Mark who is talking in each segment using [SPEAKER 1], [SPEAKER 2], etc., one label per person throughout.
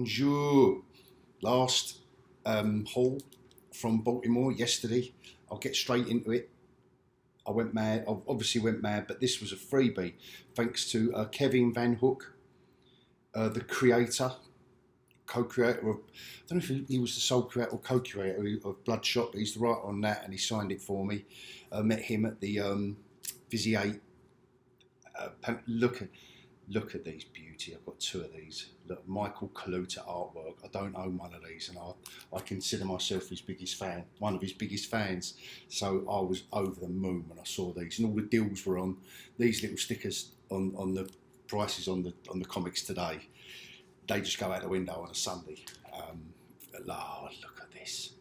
[SPEAKER 1] Bonjour. Last haul from Baltimore yesterday. I'll get straight into it. I went mad. I obviously went mad, but this was a freebie thanks to Kevin Van Hook, the creator, co-creator of, I don't know if he was the sole creator or co-creator of Bloodshot, but he's the writer on that, and he signed it for me. Met him at the Visi 8. Look at these beauty. I've got two of these. Look, Michael Kaluta artwork. I don't own one of these, and I consider myself his biggest fan, one of his biggest fans. So I was over the moon when I saw these, and all the deals were on these little stickers on the prices on the comics today. They just go out the window on a Sunday. Oh, look at this.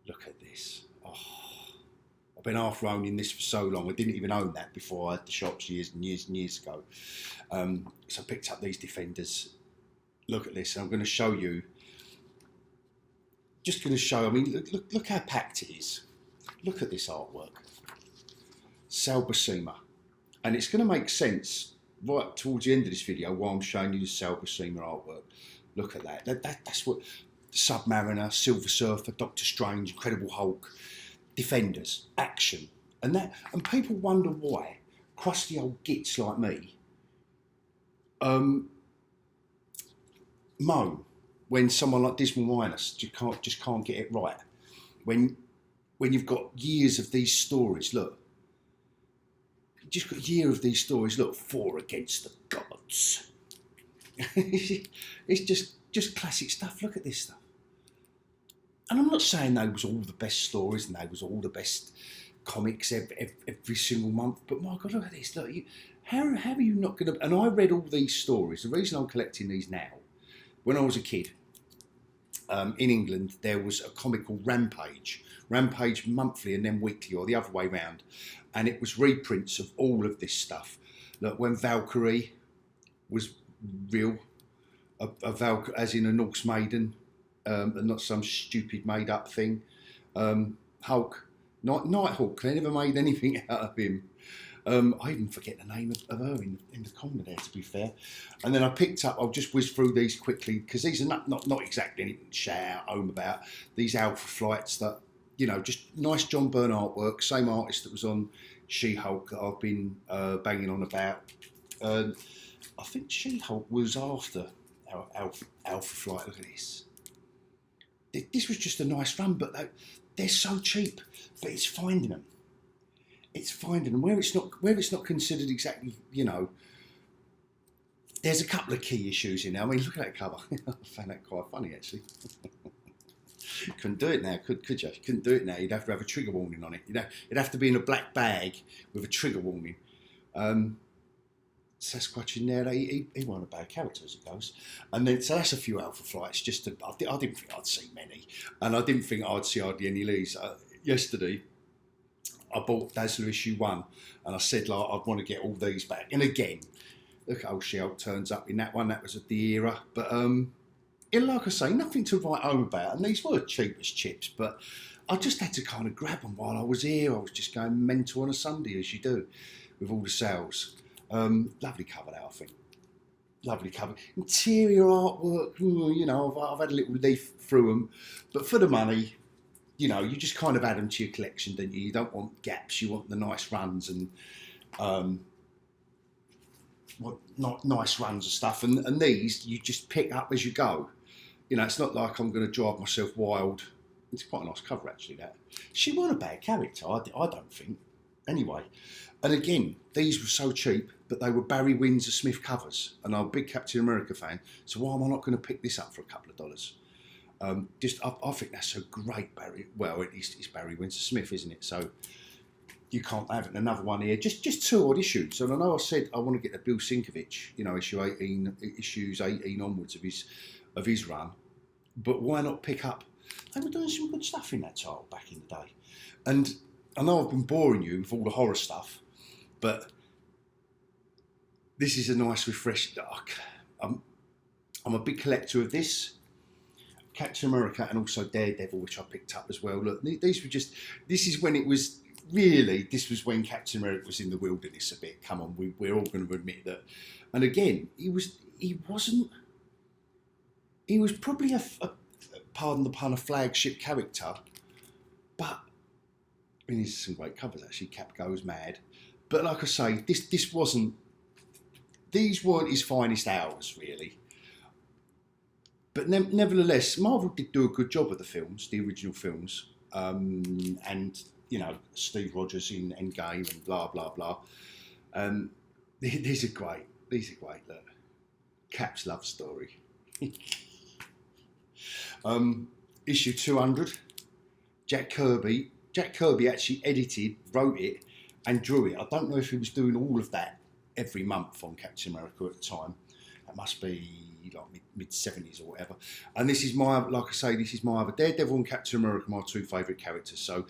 [SPEAKER 1] Look at this. Oh. I've been after owning this for so long. I didn't even own that before I had the shops years and years and years ago. So I picked up these Defenders. Look at this. And I'm going to show you. Just going to show. I mean, look how packed it is. Look at this artwork. Sal Buscema. And it's going to make sense right towards the end of this video while I'm showing you the Sal Buscema artwork. Look at that. That's what Submariner, Silver Surfer, Doctor Strange, Incredible Hulk. Defenders, action, and people wonder why crusty old gits like me moan when someone like Dismal Minus just can't get it right. When you've got years of these stories, look, you just got a year of these stories. Look, 4 against the gods. It's just classic stuff. Look at this stuff. And I'm not saying they was all the best stories and they was all the best comics every single month, but my God, look at this. Look, how are you not going to... And I read all these stories. The reason I'm collecting these now, when I was a kid, in England, there was a comic called Rampage. Rampage monthly and then weekly, or the other way round. And it was reprints of all of this stuff. Look, when Valkyrie was real, a Valkyrie, as in a Norse maiden, and not some stupid made-up thing. Hulk, Nighthawk. They never made anything out of him. I even forget the name of her in the comic there, to be fair. And then I picked up. I'll just whiz through these quickly because these are not exactly anything to shout home about. These Alpha Flights that, you know, just nice John Byrne artwork. Same artist that was on She-Hulk that I've been banging on about. I think She-Hulk was after Alpha Flight. Look at this. This was just a nice run, but they're so cheap. But it's finding them. It's finding them where it's not considered exactly. You know, there's a couple of key issues in there. I mean, look at that cover. I found that quite funny actually. Couldn't do it now, could you? Couldn't do it now. You'd have to have a trigger warning on it. It'd have to be in a black bag with a trigger warning. Sasquatch in there, he wasn't a bad character as it goes. And then, so that's a few Alpha Flights. I didn't think I'd see many. And I didn't think I'd see hardly any Lees. Yesterday, I bought Dazzler issue 1, and I said, like, I'd want to get all these back. And again, look how She-Hulk turns up in that one. That was at the era. But, like I say, nothing to write home about. And these were cheap as chips, but I just had to kind of grab them while I was here. I was just going mental on a Sunday, as you do, with all the sales. Lovely cover that, I think. Lovely cover. Interior artwork, you know, I've had a little leaf through them. But for the money, you know, you just kind of add them to your collection, don't you? You don't want gaps, you want the nice runs and not nice runs and stuff. And these, you just pick up as you go. You know, it's not like I'm going to drive myself wild. It's quite a nice cover, actually, that. She wasn't a bad character, I don't think. Anyway, and again, these were so cheap, but they were Barry Windsor Smith covers, and I'm a big Captain America fan, so why am I not going to pick this up for a couple of dollars? I think that's a great Barry. Well, it's Barry Windsor Smith, isn't it? So you can't have it. Another one here, just 2 odd issues. And I know I said I want to get the Bill Sienkiewicz, you know, issues 18 onwards of his run, but why not pick up? They were doing some good stuff in that title back in the day, and I know I've been boring you with all the horror stuff, but this is a nice refresh. I'm a big collector of this, Captain America, and also Daredevil, which I picked up as well. Look, these were just. This is when it was really. This was when Captain America was in the wilderness a bit. Come on, we're all going to admit that. And again, he wasn't he was probably pardon the pun, a flagship character, but I mean, there's some great covers actually. Cap Goes Mad, but like I say, this wasn't. These weren't his finest hours, really. But nevertheless, Marvel did do a good job of the films, the original films, and you know, Steve Rogers in Endgame and blah blah blah. These are great. These are great. Look, Cap's love story. Issue 200. Jack Kirby. Jack Kirby actually edited, wrote it, and drew it. I don't know if he was doing all of that every month on Captain America at the time. That must be like mid-70s or whatever. And this is my, like I say, this is my other Daredevil and Captain America, my two favourite characters. So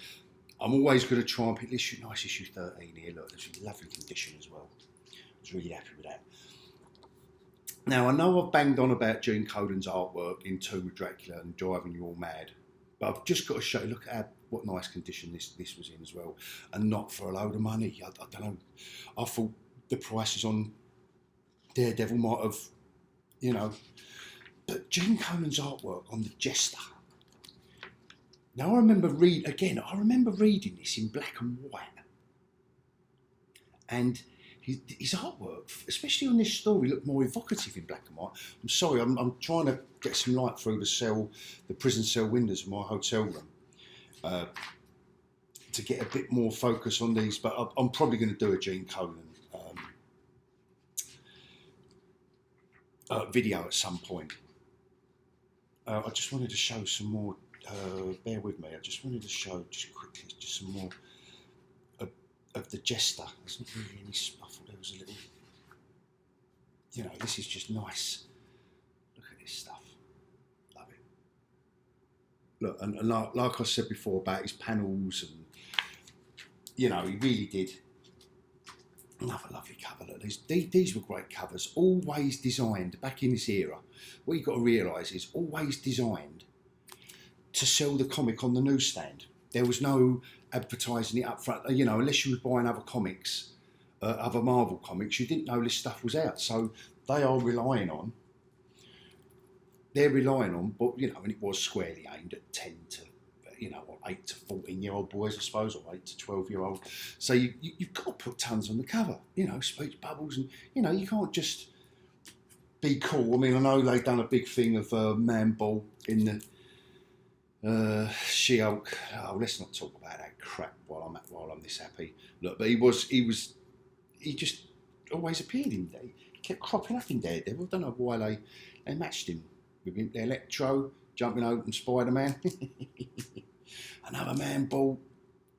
[SPEAKER 1] I'm always going to try and pick this nice issue 13 here. Look, it's in lovely condition as well. I was really happy with that. Now, I know I've banged on about Gene Colan's artwork in Tomb of Dracula and Driving You All Mad, but I've just got to show you, look at what nice condition this was in as well, and not for a load of money. I don't know. I thought the prices on Daredevil might have, you know, but Gene Colan's artwork on the Jester. Now I remember reading this in black and white, and his artwork, especially on this story, looked more evocative in black and white. I'm sorry, I'm trying to get some light through the prison cell windows of my hotel room to get a bit more focus on these. But I'm probably going to do a Gene Colan video at some point. I just wanted to show some more. Bear with me. I just wanted to show just quickly some more of the Jester. There's not really any. I thought there was a little. You know, this is just nice. Look at this stuff. Love it. Look, and like I said before about his panels, and you know, he really did. Another lovely cover. Look, these were great covers. Always designed back in this era. What you've got to realise is always designed to sell the comic on the newsstand. There was no advertising it up front. You know, unless you were buying other comics, other Marvel comics, you didn't know this stuff was out. So they're relying on, but you know, and it was squarely aimed at 10 to, you know, 8 to 14-year-old boys, I suppose, or 8 to 12-year-old. So you've got to put tons on the cover, you know, speech bubbles, and you know, you can't just be cool. I mean, I know they've done a big thing of Man Bull in the She-Hulk. Oh, let's not talk about that crap while I'm this happy. Look, but he just always appeared in there. He kept cropping up in Daredevil. I don't know why they matched him with him. Electro, Jumping Open Spider-Man. Another Man Bull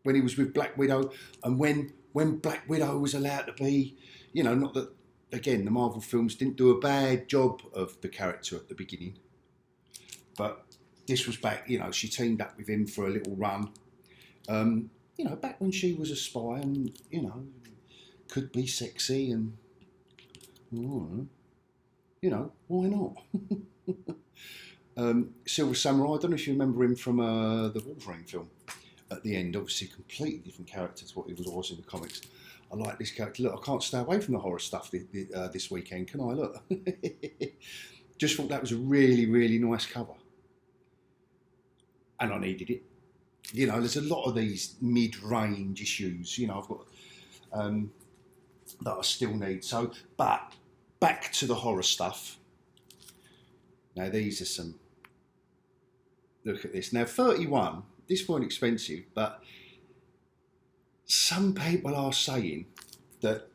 [SPEAKER 1] when he was with Black Widow, and when Black Widow was allowed to be, you know, not that, again, the Marvel films didn't do a bad job of the character at the beginning, but this was back, you know, she teamed up with him for a little run, you know, back when she was a spy and, you know, could be sexy and, you know, why not? Silver Samurai, I don't know if you remember him from the Wolverine film at the end. Obviously, completely different character to what he was in the comics. I like this character. Look, I can't stay away from the horror stuff this weekend, can I? Look. Just thought that was a really, really nice cover. And I needed it. You know, there's a lot of these mid-range issues, you know, I've got that I still need. So, but back to the horror stuff. Now, these are some. Look at this. Now, 31. This weren't expensive, but some people are saying that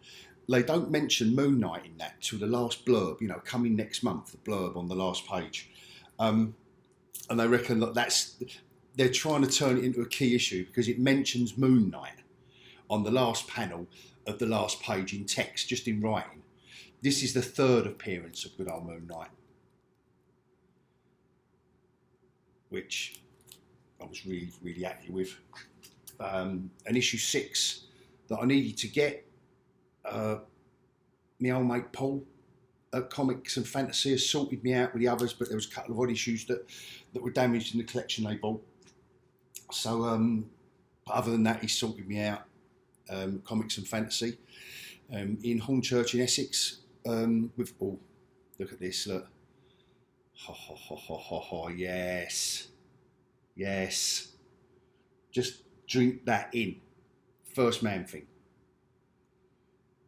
[SPEAKER 1] they don't mention Moon Knight in that till the last blurb. You know, coming next month, the blurb on the last page, and they reckon that they're trying to turn it into a key issue because it mentions Moon Knight on the last panel of the last page in text, just in writing. This is the third appearance of good old Moon Knight, which I was really, really happy with. An issue 6 that I needed to get. My old mate Paul at Comics and Fantasy has sorted me out with the others, but there was a couple of odd issues that were damaged in the collection they bought. So, but other than that, he sorted me out. Comics and Fantasy in Hornchurch in Essex. With look at this, look. Yes. Yes. Just drink that in. First Man Thing.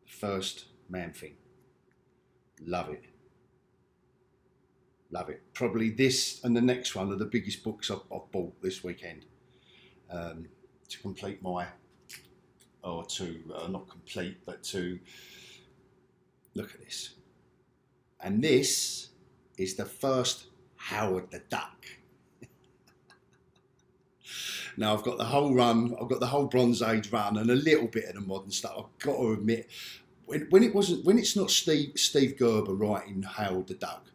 [SPEAKER 1] First Man Thing. Love it. Love it. Probably this and the next one are the biggest books I've bought this weekend. To complete my, or to, not complete, but to look at this. And this is the first Howard the Duck. Now I've got the whole run, I've got the whole Bronze Age run and a little bit of the modern stuff. I've got to admit, when it's not Steve Gerber writing Howard the Duck,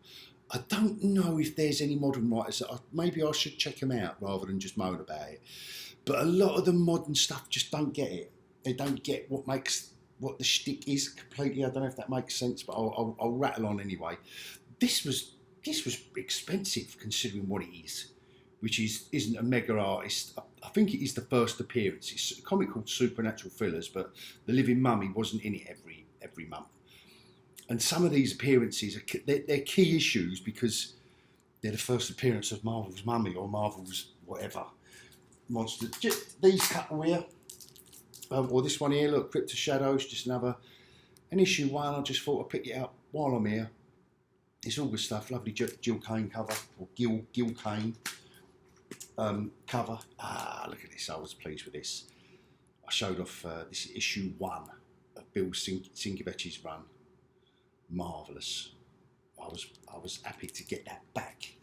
[SPEAKER 1] I don't know if there's any modern writers that maybe I should check them out rather than just moan about it. But a lot of the modern stuff just don't get it. They don't get what the shtick is completely. I don't know if that makes sense, but I'll rattle on anyway. This was expensive considering what it is, which isn't a mega artist. I think it is the first appearance. It's a comic called Supernatural Thrillers, but the Living Mummy wasn't in it every month. And some of these appearances they're key issues because they're the first appearance of Marvel's Mummy or Marvel's whatever monster. Just these couple here, or this one here. Look, Crypt of Shadows, just an issue one. I just thought I'd pick it up while I'm here. It's all good stuff. Lovely Jill Kane cover, or Gil Kane cover. Look at this. I was pleased with this. I showed off this issue one of Bill Sinkovic's run. Marvellous. I was happy to get that back.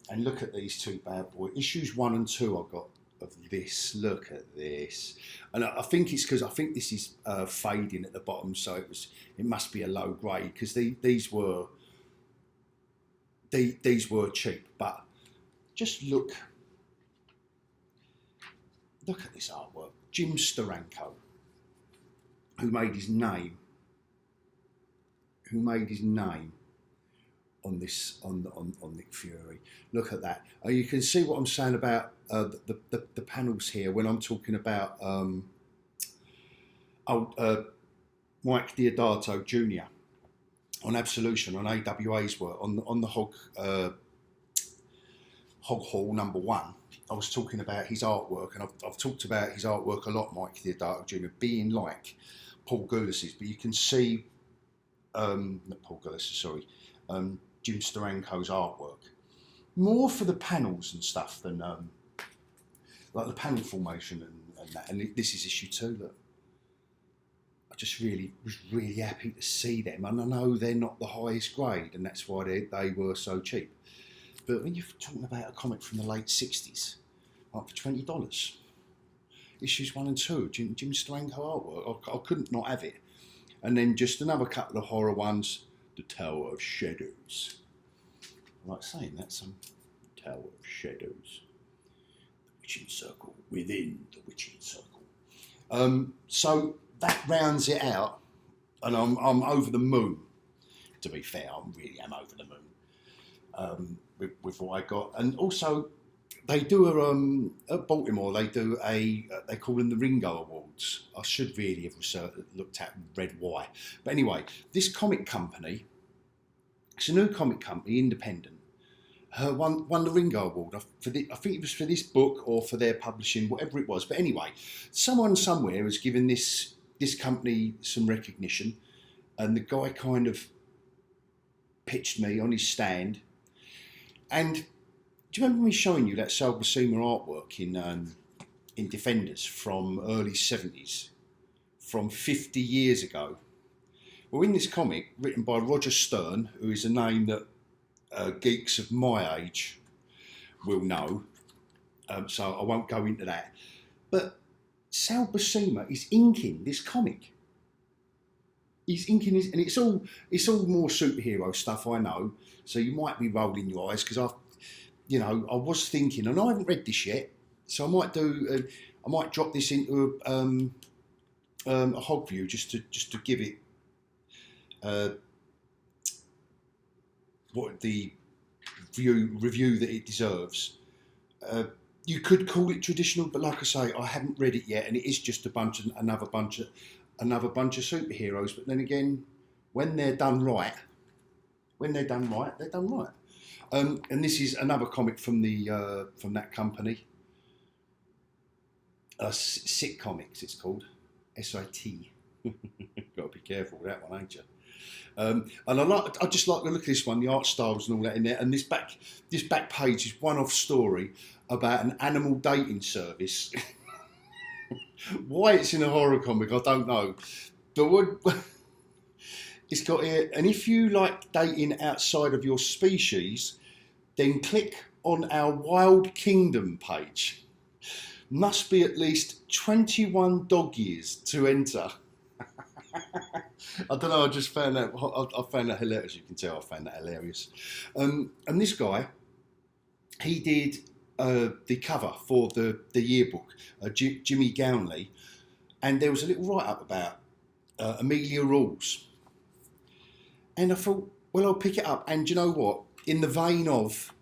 [SPEAKER 1] And look at these two bad boys. Issues 1 and 2 I got of this. Look at this. And I think it's because I think this is fading at the bottom, so it must be a low grade because these were cheap. But just look at this artwork. Jim Steranko, who made his name on Nick Fury. Look at that. You can see what I'm saying about the panels here when I'm talking about Mike Deodato Jr. on Absolution, on AWA's work, on the hogHAUL #1. I was talking about his artwork, and I've talked about his artwork a lot, Mike Deodato Jr., being like Paul Goulas's, but you can see not Paul Goulas, sorry, Jim Steranko's artwork. More for the panels and stuff than like the panel formation and that. And this is issue 2. Look, I just was really happy to see them. And I know they're not the highest grade, and that's why they were so cheap. But when you're talking about a comic from the late 60s, like for $20, issues 1 and 2, Jim Steranko artwork, I couldn't not have it. And then just another couple of horror ones, The Tower of Shadows. I like saying that, some Tower of Shadows. The Witching Circle, within the Witching Circle. So that rounds it out, and I'm over the moon. To be fair, I really am over the moon with what I got. And also, they do at Baltimore. They do they call them the Ringo Awards. I should really have looked at read why. But anyway, this comic company, it's a new comic company, independent. Won the Ringo Award. I think it was for this book or for their publishing, whatever it was. But anyway, someone somewhere has given this company some recognition, and the guy kind of pitched me on his stand. And do you remember me showing you that Sal Buscema artwork in Defenders from early 70s, from 50 years ago? Well, in this comic, written by Roger Stern, who is a name that geeks of my age will know, so I won't go into that. But Sal Buscema is inking this comic. He's inking this, and it's all more superhero stuff, I know. So you might be rolling your eyes because I was thinking, and I haven't read this yet, so I might drop this into a hog view just to give it what the review that it deserves. You could call it traditional, but like I say, I haven't read it yet, and it is just another bunch of superheroes. But then again, when they're done right, they're done right. And this is another comic from that company. Sit Comics, it's called. S-I-T. Got to be careful with that one, ain't you? And I just like the look of this one, the art styles and all that in there. And this back page is one-off story about an animal dating service. Why it's in a horror comic, I don't know. But it's got here, and if you like dating outside of your species, then click on our Wild Kingdom page. Must be at least 21 dog years to enter. I don't know, I just found that, I found that hilarious. You can tell I found that hilarious. And this guy, he did the cover for the yearbook, Jimmy Gownley, and there was a little write-up about Amelia Rules. And I thought, well, I'll pick it up. And you know what? In the vein of,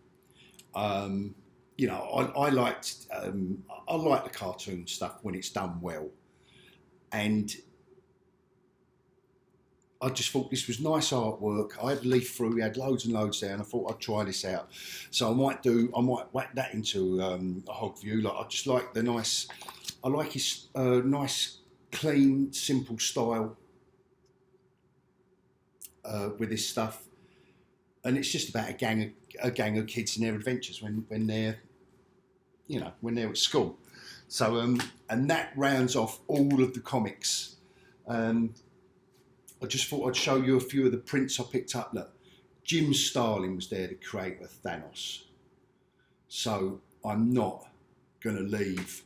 [SPEAKER 1] you know, I like the cartoon stuff when it's done well. And I just thought this was nice artwork. I had leafed through, we had loads and loads there, and I thought I'd try this out. So I might whack that into a hog view. Like, I just like the nice, I like his nice, clean, simple style with this stuff. And it's just about a gang of kids and their adventures when they're, you know, when they're at school. So and that rounds off all of the comics. I just thought I'd show you a few of the prints I picked up. Look, Jim Starlin was there, the creator of Thanos. So I'm not going to leave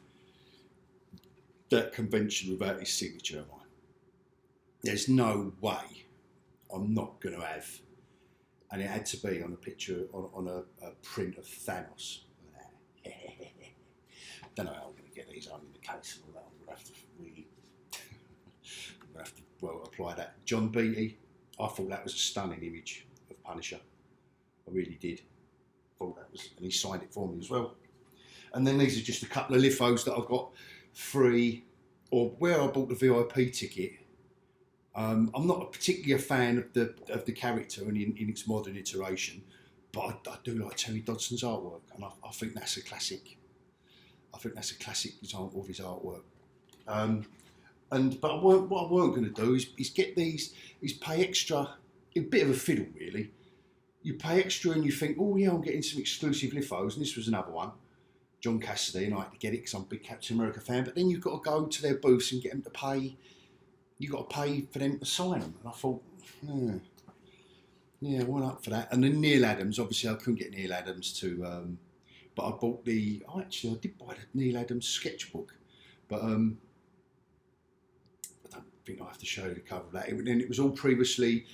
[SPEAKER 1] that convention without his signature, am I? There's no way I'm not going to have, and it had to be on a picture, on a print of Thanos. Don't know how I'm going to get these on in the case and all that. I'm going to have to really, well, apply that. John Beattie, I thought that was a stunning image of Punisher. I really did. Thought that was, and he signed it for me as well. And then these are just a couple of lithos that I've got free, or where I bought the VIP ticket. I'm not particularly a fan of the character and in its modern iteration, but I do like Terry Dodson's artwork, and I think that's a classic. I think that's a classic example of his artwork. But what I weren't going to do is get these, is pay extra, a bit of a fiddle really. You pay extra and you think, oh yeah, I'm getting some exclusive lithos, and this was another one, John Cassidy, and I had to get it because I'm a big Captain America fan, but then you've got to go to their booths and get them to pay, you've got to pay for them to sign them. And I thought, yeah, I went up for that. And then Neil Adams, obviously I couldn't get Neil Adams to, but I bought I did buy the Neil Adams sketchbook, but I don't think I have to show you the cover of that. And it was all previously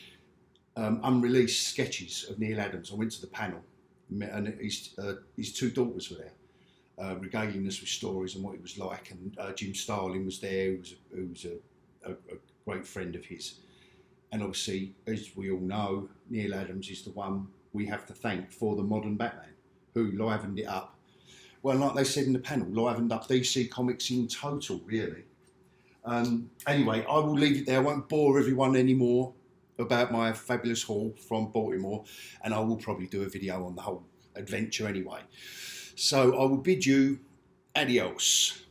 [SPEAKER 1] unreleased sketches of Neil Adams. I went to the panel, and his two daughters were there, regaling us with stories and what it was like. And Jim Starlin was there, who was a great friend of his. And obviously, as we all know, Neil Adams is the one we have to thank for the modern Batman, who livened it up. Well, like they said in the panel, livened up DC Comics in total, really. Anyway, I will leave it there. I won't bore everyone anymore about my fabulous haul from Baltimore, and I will probably do a video on the whole adventure anyway. So I will bid you adios.